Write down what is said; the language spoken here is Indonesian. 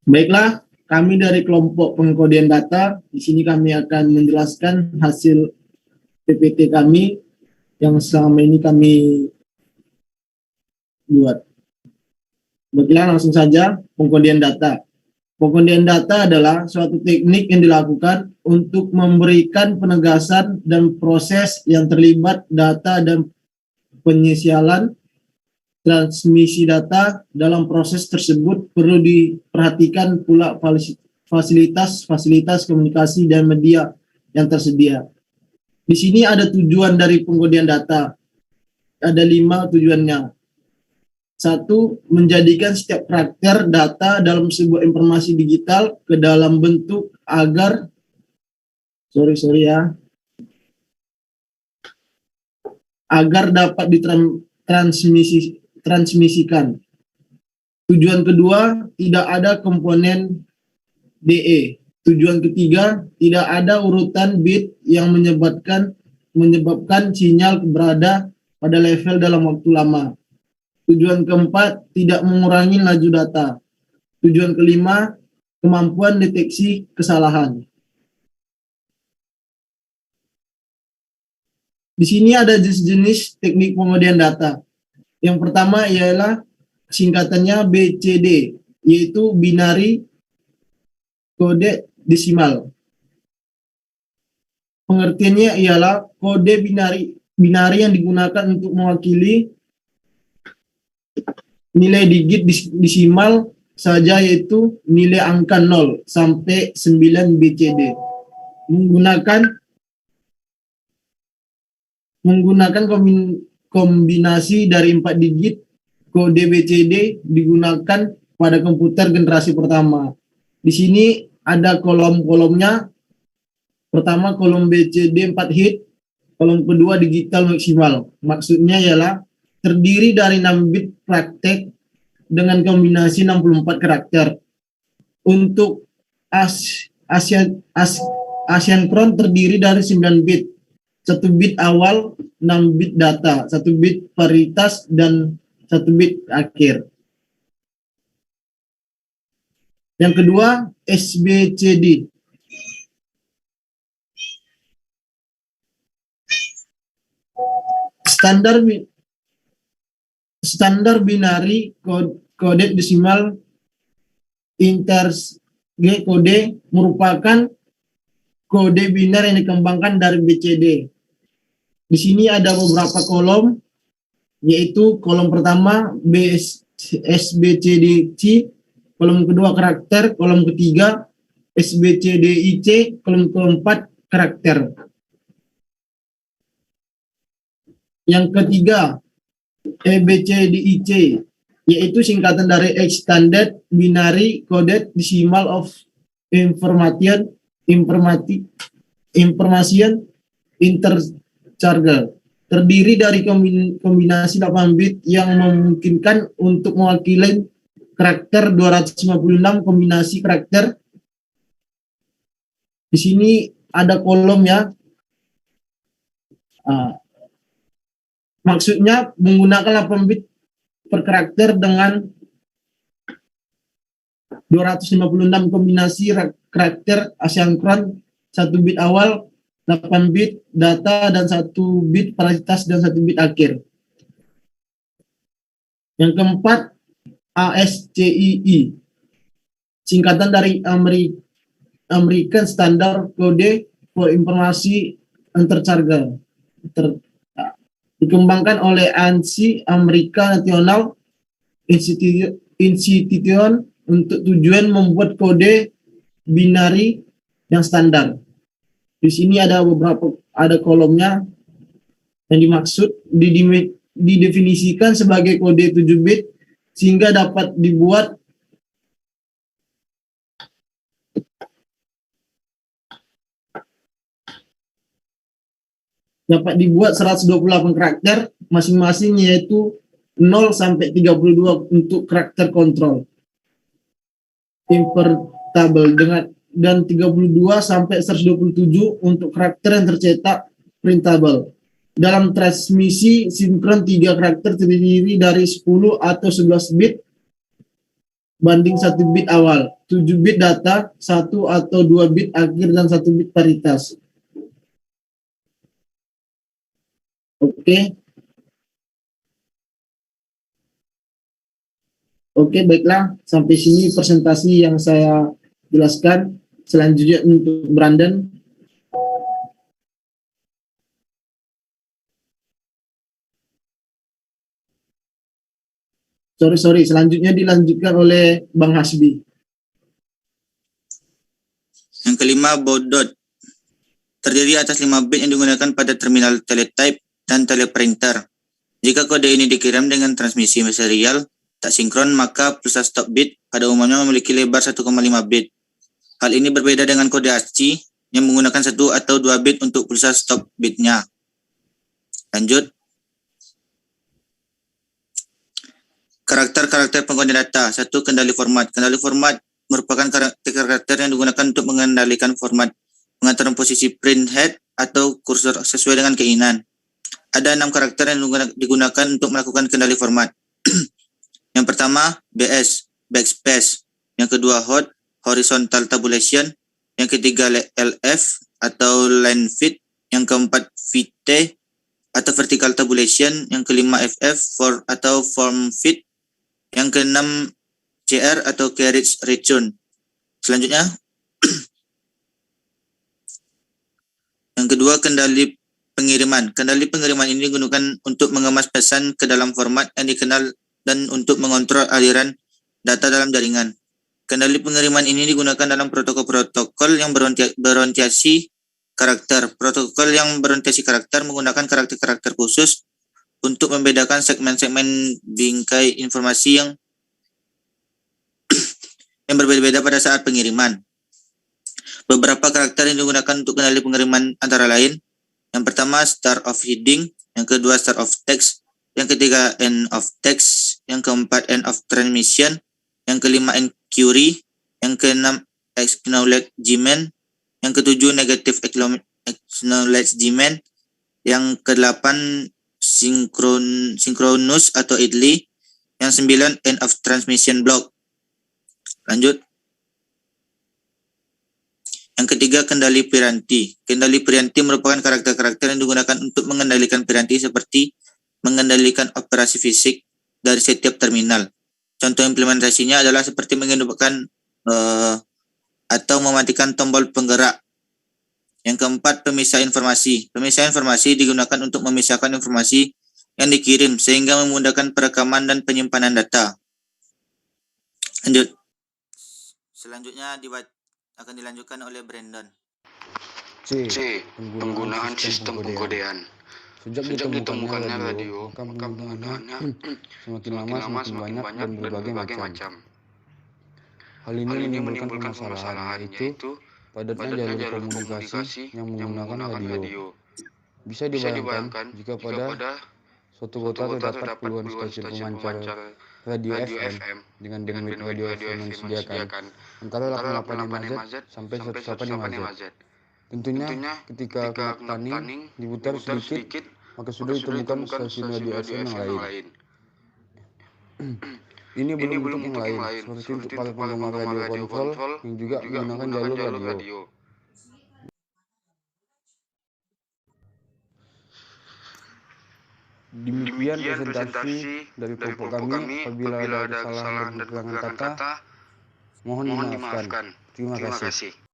Baiklah, kami dari kelompok pengkodian data, di sini kami akan menjelaskan hasil PPT kami yang selama ini kami buat. Baiklah, langsung saja pengkodian data. Pengkodian data adalah suatu teknik yang dilakukan untuk memberikan penegasan dan proses yang terlibat data dan penyesialan transmisi data. Dalam proses tersebut perlu diperhatikan pula fasilitas komunikasi dan media yang tersedia. Di sini ada tujuan dari pengkodian data. Ada 5 tujuannya. 1. Menjadikan setiap karakter data dalam sebuah informasi digital ke dalam bentuk agar agar dapat ditransmisikan. Tujuan kedua, tidak ada komponen DE. Tujuan ketiga, tidak ada urutan bit yang menyebabkan sinyal berada pada level dalam waktu lama. Tujuan keempat, tidak mengurangi laju data. Tujuan kelima, kemampuan deteksi kesalahan. Di sini ada jenis teknik pengkodian data. Yang pertama ialah singkatannya BCD, yaitu binary kode desimal. Pengertiannya ialah kode binari yang digunakan untuk mewakili nilai digit desimal saja, yaitu nilai angka 0 sampai 9 BCD. Menggunakan kombinasi dari 4 digit, kode BCD digunakan pada komputer generasi pertama. Di sini ada kolom-kolomnya. Pertama, kolom BCD 4 hit, kolom kedua digital maksimal. Maksudnya ialah terdiri dari 6 bit praktek dengan kombinasi 64 karakter. Untuk asynkron terdiri dari 9 bit. 1 bit awal, 6 bit data, 1 bit paritas, dan 1 bit akhir. Yang kedua, SBCD. Standar binary kode desimal kode merupakan kode binar yang dikembangkan dari BCD. Di sini ada beberapa kolom, yaitu kolom pertama SBCDC, kolom kedua karakter, kolom ketiga SBCDIC, kolom keempat karakter. Yang ketiga EBCDIC, yaitu singkatan dari Extended Binary Coded Decimal of Information Interchange, terdiri dari kombinasi 8 bit yang memungkinkan untuk mewakili karakter 256 kombinasi karakter. Di sini ada kolom ya. Maksudnya menggunakan 8 bit per karakter dengan 256 kombinasi karakter asinkron, 1 bit awal, 8 bit data, dan 1 bit paritas, dan 1 bit akhir. Yang keempat, ASCII, singkatan dari American Standard Code for Information Interchange, dikembangkan oleh ANSI, Amerika National Institution, untuk tujuan membuat kode binari yang standar. Di sini ada kolomnya yang dimaksud didefinisikan sebagai kode 7 bit sehingga dapat dibuat dapat dibuat 128 karakter masing-masing, yaitu 0 sampai 32 untuk karakter kontrol interpretable dan 32 sampai 127 untuk karakter yang tercetak printable. Dalam transmisi sinkron, 3 karakter terdiri dari 10 atau 11 bit banding 1 bit awal, 7 bit data, 1 atau 2 bit akhir, dan 1 bit paritas. Oke. Oke, baiklah. Sampai sini presentasi yang saya jelaskan. Selanjutnya untuk Brandon. Sorry. Selanjutnya dilanjutkan oleh Bang Hasbi. Yang kelima, baud dot. Terdiri atas 5 bit yang digunakan pada terminal teletype dan teleprinter. Jika kode ini dikirim dengan transmisi serial tak sinkron, maka pulsa stop bit pada umumnya memiliki lebar 1,5 bit. Hal ini berbeda dengan kode ASCII yang menggunakan 1 atau 2 bit untuk pulsa stop bitnya. Lanjut. Karakter-karakter pengguna data. 1. Kendali format. Kendali format merupakan karakter yang digunakan untuk mengendalikan format pengaturan posisi print head atau kursor sesuai dengan keinginan. Ada 6 karakter yang digunakan untuk melakukan kendali format. Yang pertama, BS, backspace. Yang kedua, horizontal tabulation. Yang ketiga, LF atau line fit. Yang keempat, VT atau vertical tabulation. Yang kelima, FF atau form fit. Yang keenam, CR atau carriage return. Selanjutnya, yang kedua, kendali pengiriman. Kendali pengiriman ini digunakan untuk mengemas pesan ke dalam format yang dikenal dan untuk mengontrol aliran data dalam jaringan. Kendali pengiriman ini digunakan dalam protokol-protokol yang berorientasi karakter. Protokol yang berorientasi karakter menggunakan karakter-karakter khusus untuk membedakan segmen-segmen bingkai informasi yang berbeda-beda pada saat pengiriman. Beberapa karakter yang digunakan untuk kendali pengiriman antara lain: yang pertama, start of heading. Yang kedua, start of text. Yang ketiga, end of text. Yang keempat, end of transmission. Yang kelima, end query. Yang keenam, acknowledgement. Yang ketujuh, negative acknowledgement. Yang kedelapan, synchronous atau idly. Yang sembilan, end of transmission block. Lanjut. Yang ketiga, kendali piranti. Kendali piranti merupakan karakter-karakter yang digunakan untuk mengendalikan piranti seperti mengendalikan operasi fisik dari setiap terminal. Contoh implementasinya adalah seperti menghidupkan atau mematikan tombol penggerak. Yang keempat, pemisah informasi. Pemisah informasi digunakan untuk memisahkan informasi yang dikirim sehingga memudahkan perekaman dan penyimpanan data. Lanjut. Selanjutnya akan dilanjutkan oleh Brandon. C. Penggunaan sistem pengkodean. Sejak ditemukannya radio, maka penggunaannya semakin lama semakin banyak dan berbagai macam. Hal ini menimbulkan permasalahan, yaitu padatnya jalur komunikasi yang menggunakan radio. Bisa dibayangkan jika pada suatu kota terdapat puluhan stasiun pemancar radio FM dengan bandwidth radio FM yang disediakan antara 88 MHz sampai 108 MHz. Tentunya ketika Taning diputar sedikit, maka sudah ditemukan stasiun radio FM yang lain. Ini belum untuk yang lain, seperti untuk para penggemar radio kontrol yang juga menggunakan jalur radio. Demikian presentasi dari kelompok kami. Apabila ada kesalahan dan kekurangan kata, mohon dimaafkan. Terima kasih.